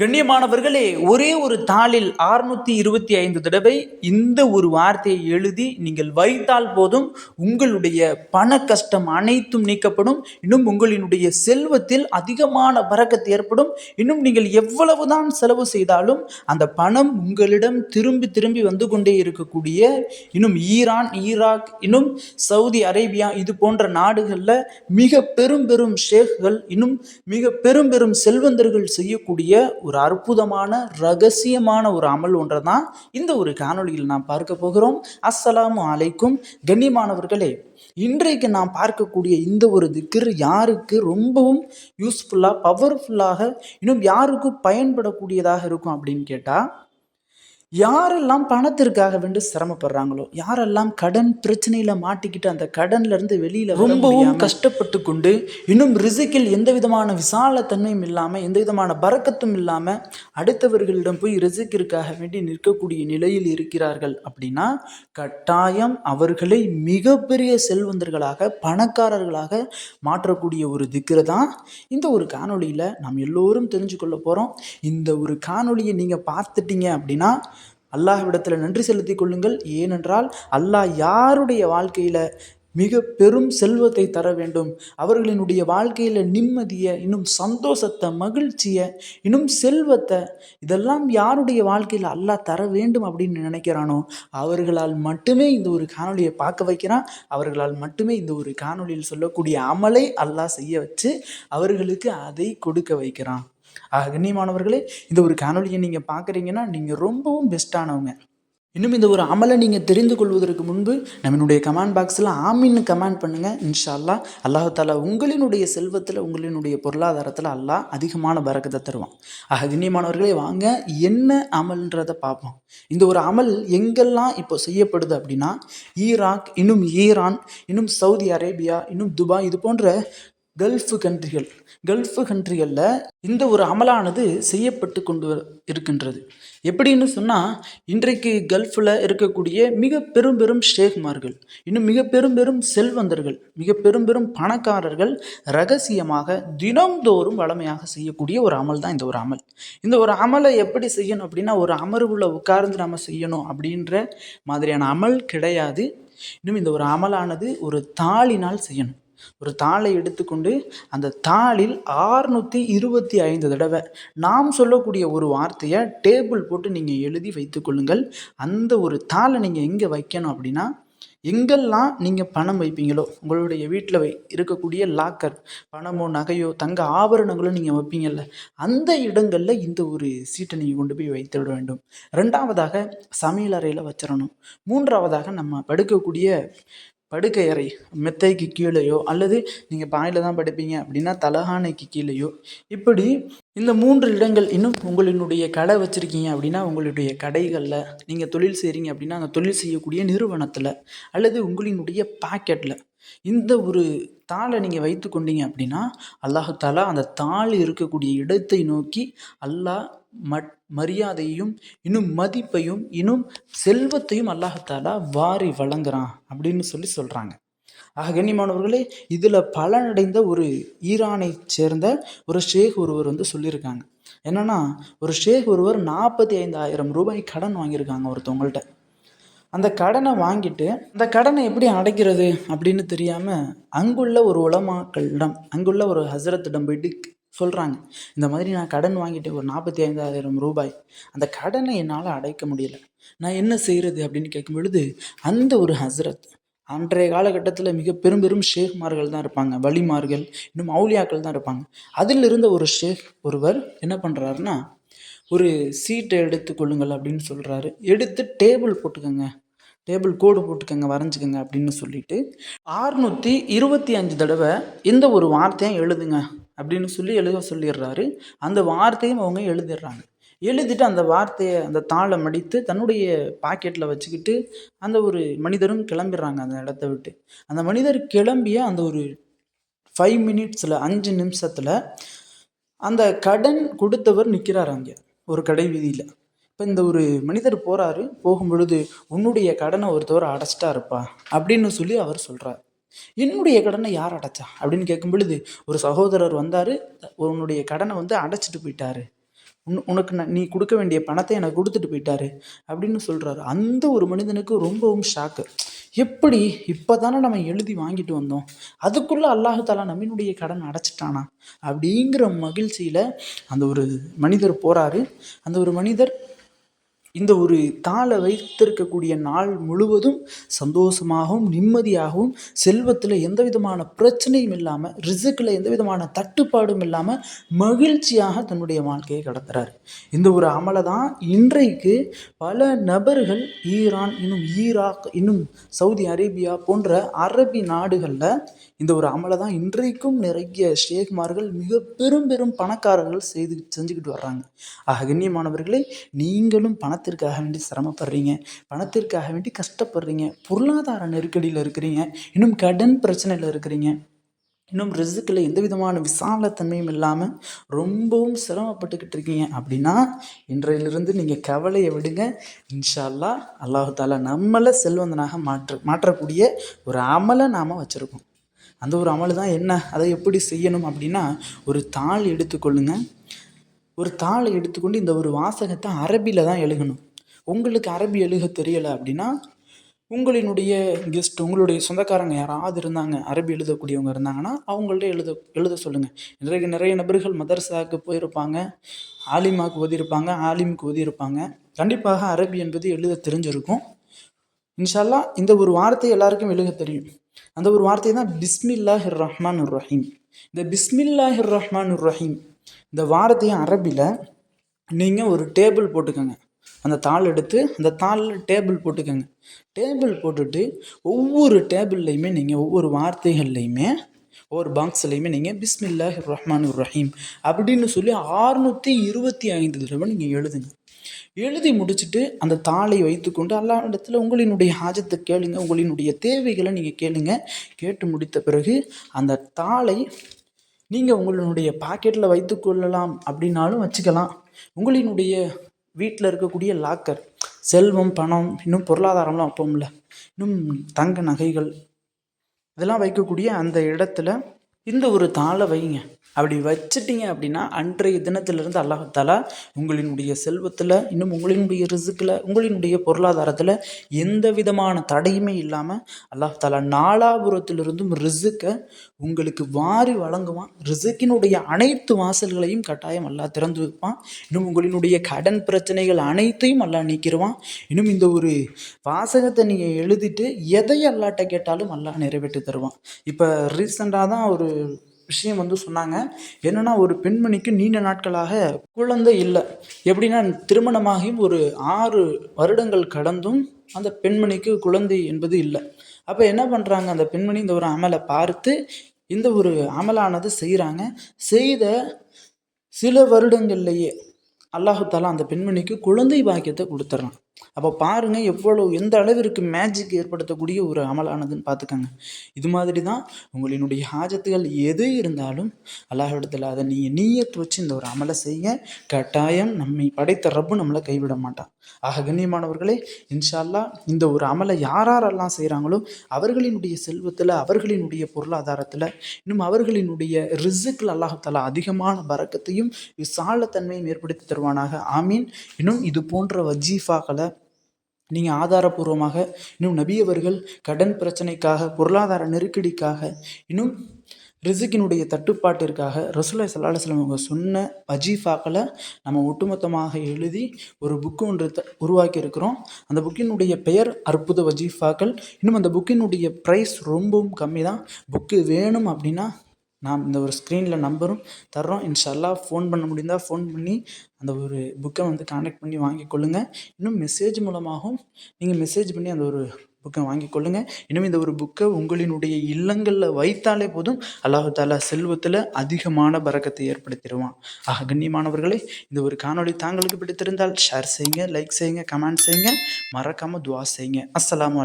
கண்ணியமானவர்களே, ஒரே ஒரு தாளில் 625 தடவை இந்த ஒரு வார்த்தையை எழுதி நீங்கள் வைத்தால் போதும், உங்களுடைய பண கஷ்டம் அனைத்தும் நீக்கப்படும். இன்னும் உங்களினுடைய செல்வத்தில் அதிகமான பரக்கத்து ஏற்படும். இன்னும் நீங்கள் எவ்வளவுதான் செலவு செய்தாலும் அந்த பணம் உங்களிடம் திரும்பி திரும்பி வந்து கொண்டே இருக்கக்கூடிய, இன்னும் ஈரான், ஈராக், இன்னும் சவுதி அரேபியா இது போன்ற நாடுகளில் மிக பெரும் பெரும் ஷேக்கள், இன்னும் மிக பெரும் பெரும் செல்வந்தர்கள் செய்யக்கூடிய ஒரு அற்புதமான ரகசியமான ஒரு அமல் ஒன்றை தான் இந்த ஒரு காணொளியில் நாம் பார்க்க போகிறோம். அஸ்ஸலாமு அலைக்கும். கண்ணியமானவர்களே, இன்றைக்கு நாம் பார்க்கக்கூடிய இந்த ஒரு திக்ர் யாருக்கு ரொம்பவும் யூஸ்ஃபுல்லாக, பவர்ஃபுல்லாக, இன்னும் யாருக்கும் பயன்படக்கூடியதாக இருக்கும் அப்படின்னு கேட்டால், யாரெல்லாம் பணத்திற்காக வேண்டி சிரமப்படுறாங்களோ, யாரெல்லாம் கடன் பிரச்சனையில மாட்டிக்கிட்டு அந்த கடன்ல இருந்து வெளியில ரொம்பவும் கஷ்டப்பட்டு கொண்டு, இன்னும் ரிசிக்கில் எந்த விதமான விசாலத்தன்மையும் இல்லாம, எந்த விதமான பரக்கத்தும் இல்லாம அடுத்தவர்களிடம் போய் ரிசிக்கிற்காக வேண்டி நிற்கக்கூடிய நிலையில் இருக்கிறார்கள் அப்படின்னா, கட்டாயம் அவர்களை மிகப்பெரிய செல்வந்தர்களாக, பணக்காரர்களாக மாற்றக்கூடிய ஒரு திக்ரை தான் இந்த ஒரு காணொளியில நாம் எல்லோரும் தெரிஞ்சு கொள்ள போறோம். இந்த ஒரு காணொளியை நீங்க பார்த்துட்டீங்க அப்படின்னா அல்லாஹ்விடத்தில் நன்றி செலுத்திக் கொள்ளுங்கள். ஏனென்றால் அல்லாஹ் யாருடைய வாழ்க்கையில் மிக பெரும் செல்வத்தை தர வேண்டும், அவர்களினுடைய வாழ்க்கையில் நிம்மதியை, இன்னும் சந்தோஷத்தை, மகிழ்ச்சியை, இன்னும் செல்வத்தை, இதெல்லாம் யாருடைய வாழ்க்கையில் அல்லாஹ் தர வேண்டும் அப்படின்னு நினைக்கிறானோ அவர்களால் மட்டுமே இந்த ஒரு காணொலியை பார்க்க வைக்கிறான். அவர்களால் மட்டுமே இந்த ஒரு காணொலியில் சொல்லக்கூடிய அமலை அல்லாஹ் செய்ய வச்சு அவர்களுக்கு அதை கொடுக்க வைக்கிறான். கண்ணியமானவர்களே, இந்த ஒரு காணொலியை நீங்கள் பார்க்குறீங்கன்னா நீங்கள் ரொம்பவும் பெஸ்ட்டானவங்க. இன்னும் இந்த ஒரு அமலை நீங்கள் தெரிந்து கொள்வதற்கு முன்பு நம்மளுடைய கமெண்ட் பாக்ஸில் ஆமின்னு கமெண்ட் பண்ணுங்கள். இன்ஷா அல்லாஹ் அல்லாஹ் தாலா உங்களினுடைய செல்வத்தில், உங்களினுடைய பொருளாதாரத்தில் அல்லாஹ் அதிகமான பரக்கத்தை தருவான். கண்ணியமானவர்களே, வாங்க என்ன அமல்ன்றதை பார்ப்போம். இந்த ஒரு அமல் எங்கெல்லாம் இப்போ செய்யப்படுது அப்படின்னா, ஈராக், இன்னும் ஈரான், இன்னும் சவுதி அரேபியா, இன்னும் துபாய், இது போன்ற கல்ஃபு கண்ட்ரிகளில் இந்த ஒரு அமலானது செய்யப்பட்டு கொண்டு இருக்கின்றது. எப்படின்னு சொன்னால், இன்றைக்கு கல்ஃபில் இருக்கக்கூடிய மிக பெரும் பெரும் ஷேக்மார்கள், இன்னும் மிக பெரும் பெரும் செல்வந்தர்கள், மிக பெரும் பெரும் பணக்காரர்கள் ரகசியமாக தினம்தோறும் வளமையாக செய்யக்கூடிய ஒரு அமல் தான் இந்த ஒரு அமல். இந்த ஒரு அமலை எப்படி செய்யணும் அப்படின்னா, ஒரு அமர்வுல உட்கார்ந்து நம்ம செய்யணும் அப்படின்ற மாதிரியான அமல் கிடையாது. இன்னும் இந்த ஒரு அமலானது ஒரு தாளினால் செய்யணும். ஒரு தாளை எடுத்துக்கொண்டு அந்த தாளில் 625 தடவை நாம் சொல்லக்கூடிய ஒரு வார்த்தையை டேபிள் போட்டு நீங்கள் எழுதி வைத்து கொள்ளுங்கள். அந்த ஒரு தாளை நீங்கள் எங்கே வைக்கணும் அப்படின்னா, எங்கெல்லாம் நீங்கள் பணம் வைப்பீங்களோ, உங்களுடைய வீட்டில் இருக்கக்கூடிய லாக்கர், பணமோ நகையோ தங்க ஆபரணங்களோ நீங்கள் வைப்பீங்கள்ல, அந்த இடங்களில் இந்த ஒரு சீட்டை நீங்கள் கொண்டு போய் வைத்து விட வேண்டும். 2வதாக சமையல் அறையில் வச்சிடணும். 3வதாக நம்ம படுக்கக்கூடிய படுக்கை அறை, மெத்தைக்கு கீழேயோ, அல்லது நீங்கள் பாயில் தான் படுப்பீங்க அப்படின்னா தலகாணைக்கு கீழேயோ, இப்படி இந்த 3 இடங்கள். இன்னும் உங்களினுடைய கடை வச்சுருக்கீங்க அப்படின்னா உங்களுடைய கடைகளில், நீங்கள் தொழில் செய்கிறீங்க அப்படின்னா அந்த தொழில் செய்யக்கூடிய நிறுவனத்தில், அல்லது உங்களினுடைய பாக்கெட்டில் இந்த ஒரு தாளை நீங்கள் வைத்து கொண்டீங்க அப்படின்னா, அல்லாஹ் தாலா அந்த தாள் இருக்கக்கூடிய இடத்தை நோக்கி அல்லாஹ் மரியாதையும், இன்னும் மதிப்பையும், இன்னும் செல்வத்தையும் அல்லாஹாலா வாரி வழங்குறான் அப்படின்னு சொல்கிறாங்க. கண்ணியமானவர்களே, இதில் பலனடைந்த ஒரு ஈரானை சேர்ந்த ஒரு ஷேக் ஒருவர் சொல்லியிருக்காங்க. என்னன்னா, ஒரு ஷேக் ஒருவர் 45,000 ரூபாய் கடன் வாங்கியிருக்காங்க ஒருத்தவங்கள்ட்ட. அந்த கடனை வாங்கிட்டு அந்த கடனை எப்படி அடைக்கிறது அப்படின்னு தெரியாமல் அங்குள்ள ஒரு உலமாக்களிடம், அங்குள்ள ஒரு ஹசரத்திடம் போயிட்டு சொல்கிறாங்க, இந்த மாதிரி நான் கடன் வாங்கிட்டு ஒரு 45,000 ரூபாய், அந்த கடனை என்னால் அடைக்க முடியலை, நான் என்ன செய்கிறது அப்படின்னு கேட்கும் பொழுது, அந்த ஒரு ஹசரத், அன்றைய காலகட்டத்தில் மிக பெரும் பெரும் ஷேக்மார்கள் தான் இருப்பாங்க, வலிமார்கள், இன்னும் அவுலியாக்கள் தான் இருப்பாங்க. அதில் இருந்த ஒரு ஷேக் ஒருவர் என்ன பண்ணுறாருன்னா, ஒரு சீட்டை எடுத்து கொள்ளுங்கள் அப்படின்னு சொல்கிறாரு. எடுத்து டேபிள் போட்டுக்கோங்க, டேபிள் கோடு போட்டுக்கோங்க, வரைஞ்சிக்கோங்க அப்படின்னு சொல்லிட்டு 625 தடவை இந்த ஒரு வார்த்தையை எழுதுங்க அப்படின்னு எழுத சொல்லிடுறாரு. அந்த வார்த்தையும் அவங்க எழுதிடுறாங்க. எழுதிட்டு அந்த வார்த்தையை, அந்த தாளை மடித்து தன்னுடைய பாக்கெட்டில் வச்சுக்கிட்டு அந்த ஒரு மனிதரும் கிளம்பிடுறாங்க அந்த இடத்த விட்டு. அந்த மனிதர் கிளம்பிய அந்த ஒரு 5 மினிட்ஸில், 5 நிமிஷத்தில் அந்த கடன் கொடுத்தவர் நிற்கிறார் அங்கே ஒரு கடை வீதியில். இப்போ இந்த ஒரு மனிதர் போகிறாரு. போகும் பொழுது, உன்னுடைய கடனை ஒருத்தவர் அடைச்சிட்டா இருப்பா அப்படின்னு அவர் சொல்கிறார். என்னுடைய கடனை யார் அடைச்சா அப்படின்னு கேட்கும் பொழுது, ஒரு சகோதரர் வந்தார், உன்னுடைய கடனை அடைச்சிட்டு போயிட்டாரு, உனக்கு நீ கொடுக்க வேண்டிய பணத்தை எனக்கு கொடுத்துட்டு போயிட்டாரு அப்படின்னு சொல்கிறாரு. அந்த ஒரு மனிதனுக்கு ரொம்பவும் ஷாக்கு. எப்படி இப்போ தானே நம்ம எழுதி வாங்கிட்டு வந்தோம், அதுக்குள்ளே அல்லாஹ் தாலா நம்மினுடைய கடன் அடைச்சிட்டானா அப்படிங்கிற மகிழ்ச்சியில் அந்த ஒரு மனிதர் போகிறாரு. அந்த ஒரு மனிதர் இந்த ஒரு தாளை வைத்திருக்கக்கூடிய நாள் முழுவதும் சந்தோஷமாகவும் நிம்மதியாகவும் செல்வத்தில் எந்த விதமான பிரச்சனையும் இல்லாமல், ரிசுக்கில் எந்த விதமான தட்டுப்பாடும் இல்லாமல் மகிழ்ச்சியாக தன்னுடைய வாழ்க்கையை கடத்துறாரு. இந்த ஒரு அமலை தான் இன்றைக்கு பல நபர்கள் ஈரான், இன்னும் ஈராக், இன்னும் சவுதி அரேபியா போன்ற அரபி நாடுகளில் இந்த ஒரு அமலை தான் இன்றைக்கும் நிறைய ஷேக்மார்கள் மிக பெரும் பெரும் பணக்காரர்கள் செஞ்சுக்கிட்டு வர்றாங்க. ஆக கண்ணியமானவர்களே, நீங்களும் பணத்திற்காக வேண்டி சிரமப்படுறீங்க, பணத்திற்காக வேண்டி கஷ்டப்படுறீங்க, பொருளாதார நெருக்கடியில் இருக்கிறீங்க, இன்னும் கடன் பிரச்சனையில் இருக்கிறீங்க, இன்னும் ரிசுக்கில் எந்த விதமான விசாலத்தன்மையும் இல்லாமல் ரொம்பவும் சிரமப்பட்டுக்கிட்டு இருக்கீங்க அப்படின்னா இன்றையிலிருந்து நீங்கள் கவலையை விடுங்க. இன்ஷா அல்லாஹ் அல்லாஹ் தாலா நம்மளை செல்வந்தனாக மாற்றக்கூடிய ஒரு அமலை நாம் வச்சுருக்கோம். அந்த ஒரு அமல் தான் என்ன, அதை எப்படி செய்யணும் அப்படின்னா, ஒரு தாள் எடுத்துக்கொள்ளுங்க. ஒரு தாளை எடுத்துக்கொண்டு இந்த ஒரு வாசகத்தை அரபியில் தான் எழுதணும். உங்களுக்கு அரபி எழுத தெரியலை அப்படின்னா உங்களினுடைய கெஸ்ட், உங்களுடைய சொந்தக்காரங்க யாராவது இருந்தாங்க அரபி எழுதக்கூடியவங்க இருந்தாங்கன்னா அவங்கள்ட்ட எழுத சொல்லுங்கள். இன்றைக்கு நிறைய நபர்கள் மதரசாவுக்கு போயிருப்பாங்க, ஆலிமாவுக்கு ஓதியிருப்பாங்க, ஆலிமுக்கு ஓதியிருப்பாங்க. கண்டிப்பாக அரபி என்பது எழுத தெரிஞ்சிருக்கும். இன்ஷா அல்லாஹ் இந்த ஒரு வார்த்தை எல்லாருக்கும் எழுத தெரியும். அந்த ஒரு வார்த்தை தான் பிஸ்மில்லாஹிர் ரஹ்மானுர் ரஹீம். இந்த பிஸ்மில்லாஹிர் ரஹ்மானுர் ரஹீம் இந்த வார்த்தையை அரபியில் நீங்கள் ஒரு டேபிள் போட்டுக்கோங்க. அந்த தாள் எடுத்து அந்த தாளில் டேபிள் போட்டுக்கோங்க. டேபிள் போட்டுட்டு ஒவ்வொரு டேபிள்லையுமே நீங்கள் ஒவ்வொரு வார்த்தைகள்லையுமே ஒவ்வொரு பாக்ஸ்லையுமே நீங்கள் பிஸ்மில்லாஹிர் ரஹ்மானுர் ரஹீம் அப்படின்னு சொல்லி 625 தடவை நீங்கள் எழுதுங்க. எழுதி முடிச்சுட்டு அந்த தாளை வைத்துக்கொண்டு அல்லாஹ் இடத்துல உங்களினுடைய ஹாஜத்தை கேளுங்க, உங்களினுடைய தேவைகளை நீங்கள் கேளுங்க. கேட்டு முடித்த பிறகு அந்த தாளை நீங்கள் உங்களுடைய பாக்கெட்டில் வைத்து கொள்ளலாம் அப்படின்னாலும் வச்சுக்கலாம். உங்களினுடைய வீட்டில் இருக்கக்கூடிய லாக்கர், செல்வம், பணம், இன்னும் பொருளாதாரம்லாம் வைப்போம்ல, இன்னும் தங்க நகைகள் இதெல்லாம் வைக்கக்கூடிய அந்த இடத்துல இந்த ஒரு தாளை வைங்க. அப்படி வச்சிட்டிங்க அப்படின்னா அன்றைய தினத்திலிருந்து அல்லாஹ் தஆலா உங்களினுடைய செல்வத்தில், இன்னும் உங்களினுடைய ரிசுக்கில், உங்களினுடைய பொருளாதாரத்தில் எந்த விதமான தடையுமே இல்லாமல் அல்லாஹ் தஆலா நாலாபுரத்திலிருந்தும் ரிசுக்கை உங்களுக்கு வாரி வழங்குவான். ரிசுக்கினுடைய அனைத்து வாசல்களையும் கட்டாயம் அல்லாஹ் திறந்து வைப்பான். இன்னும் உங்களினுடைய கடன் பிரச்சனைகள் அனைத்தையும் அல்லாஹ் நீக்கிடுவான். இன்னும் இந்த ஒரு வாசகத்தை நீங்கள் எழுதிட்டு எதை அல்லாஹ்ட்ட கேட்டாலும் அல்லாஹ் நிறைவேற்றி தருவான். இப்போ ரீசெண்டாக தான் ஒரு விஷயம் சொன்னாங்க. என்னன்னா, ஒரு பெண்மணிக்கு நீண்ட நாட்களாக குழந்தை இல்லை. எப்படின்னா, திருமணமாகியும் ஒரு 6 வருடங்கள் கடந்தும் அந்த பெண்மணிக்கு குழந்தை என்பது இல்லை. அப்போ என்ன பண்ணுறாங்க, அந்த பெண்மணி இந்த ஒரு அமலை பார்த்து இந்த ஒரு அமலானது செய்கிறாங்க. செய்த சில வருடங்கள்லேயே அல்லாஹ் தஆலா அந்த பெண்மணிக்கு குழந்தை பாக்கியத்தை கொடுத்துட்றான். அப்போ பாருங்கள் எந்த அளவிற்கு மேஜிக் ஏற்படுத்தக்கூடிய ஒரு அமலானதுன்னு பார்த்துக்கோங்க. இது மாதிரி தான் உங்களினுடைய ஹாஜத்துகள் எது இருந்தாலும் அல்லாஹ்விடத்தில் அதை நீங்கள் நீயத்து வச்சு இந்த ஒரு அமலை செய்ய. கட்டாயம் நம்மை படைத்த ரப்பு நம்மளை கைவிட மாட்டான். ஆக கண்ணியமானவர்களே, இன்ஷா அல்லாஹ் இந்த ஒரு அமலை யாரெல்லாம் செய்கிறாங்களோ அவர்களினுடைய செல்வத்தில், அவர்களினுடைய பொருளாதாரத்தில், இன்னும் அவர்களினுடைய ரிசுக்கில் அல்லாஹ் தஆலா அதிகமான பரக்கத்தையும் விசாலத்தன்மையும் ஏற்படுத்தி தருவானாக. ஆமீன். இன்னும் இது போன்ற வஜீஃபாக்களை நீங்கள் ஆதாரபூர்வமாக, இன்னும் நபி அவர்கள் கடன் பிரச்சனைக்காக, பொருளாதார நெருக்கடிக்காக, இன்னும் ரிசுக்கினுடைய தட்டுப்பாட்டிற்காக ரசூலுல்லாஹி ஸல்லல்லாஹு அலைஹி வஸல்லம் அவங்க சொன்ன வஜீஃபாக்களை நம்ம ஒட்டுமொத்தமாக எழுதி ஒரு புக்கு ஒன்று உருவாக்கி இருக்கிறோம். அந்த புக்கினுடைய பெயர் அற்புத வஜீஃபாக்கள். இன்னும் அந்த புக்கினுடைய ப்ரைஸ் ரொம்பவும் கம்மி தான். புக்கு வேணும் அப்படின்னா நாம் இந்த ஒரு ஸ்க்ரீனில் நம்பரும் தர்றோம். இன்ஷா அல்லாஹ் ஃபோன் பண்ண முடிந்தால் ஃபோன் பண்ணி அந்த ஒரு புக்கை கான்டாக்ட் பண்ணி வாங்கிக்கொள்ளுங்க. இன்னும் மெசேஜ் மூலமாகவும் நீங்கள் மெசேஜ் பண்ணி அந்த ஒரு புக்கை வாங்கிக்கொள்ளுங்க. இன்னும் இந்த ஒரு புக்கை உங்களினுடைய இல்லங்களில் வைத்தாலே போதும் அல்லாஹ் தஆலா செல்வத்தில் அதிகமான பரக்கத்தை ஏற்படுத்திடுவான். ஆக கண்ணியமானவர்களே, இந்த ஒரு காணொளி தாங்களுக்கு பிடித்திருந்தால் ஷேர் செய்யுங்க, லைக் செய்யுங்க, கமெண்ட் செய்யுங்க, மறக்காமல் துஆ செய்யுங்க. அஸ்ஸலாமு அலைக்கும்.